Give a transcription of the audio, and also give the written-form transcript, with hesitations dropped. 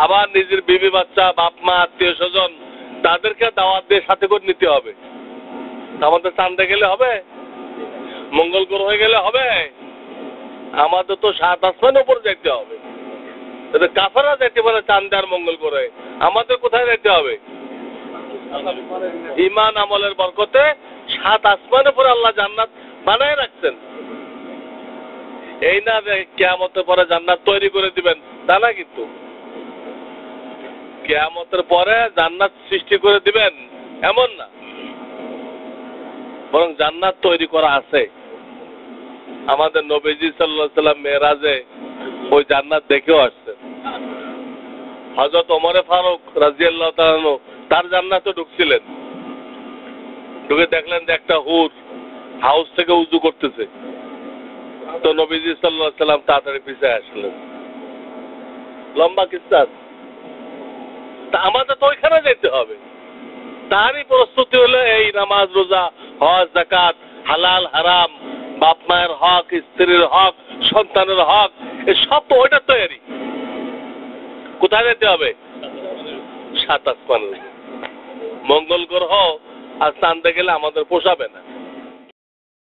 আবার নিজের বিবি বাচ্চা বাপ মা আত্মীয় স্বজন তাদেরকে দাওয়াত দিয়ে সাথে করে নিতে হবে। আমাদের চাঁদে গেলে হবে? মঙ্গল গ্রহে গেলে হবে? আমাদের তো 7 আসমানের উপর যেতে হবে। কাফেররা যেতে পারে চাঁদে আর মঙ্গল গ্রহে, আমাদের কোথায় যেতে হবে? ঈমান আমলের বরকতে 7 আসমানের উপরে আল্লাহ জান্নাত বানায় রাখছেন। এই না যে কিয়ামতের পরে জান্নাত তৈরি করে দিবেন, তা না। কিন্তু কিয়ামতের পরে জান্নাত সৃষ্টি করে দিবেন এমন না, বরং জান্নাত তৈরি করা আছে। আমাদের নবীজি সাল্লাল্লাহু আলাইহি সাল্লাম মেরাজে ওই জান্নাত দেখেও আসছেন। হযরত ওমর ফারুক রাদিয়াল্লাহু তাআলা আনহু তার জান্নাতে ঢুকছিলেন, ঢুকে দেখলেন যে একটা হুর হাউস থেকে উযু করতেছে। তো নবীজি সাল্লাল্লাহু আলাইহি সাল্লাম তাড়াতাড়ি পিছিয়ে আসলেন। লম্বা কিস্সা। তা আমাদের তো ওইখানে যেতে হবে। তারই প্রস্তুতি হলো এই নামাজ, রোজা, হজ, যাকাত, হালাল হারাম, বাপ মায়ের হক, স্ত্রীর হক, সন্তানের হক, এই সব তো ওইটা তৈরি। কোথায় যেতে হবে? 7 আসমান। মঙ্গল গ্রহ আর চাঁদে গেলে আমাদের পোষাবে না।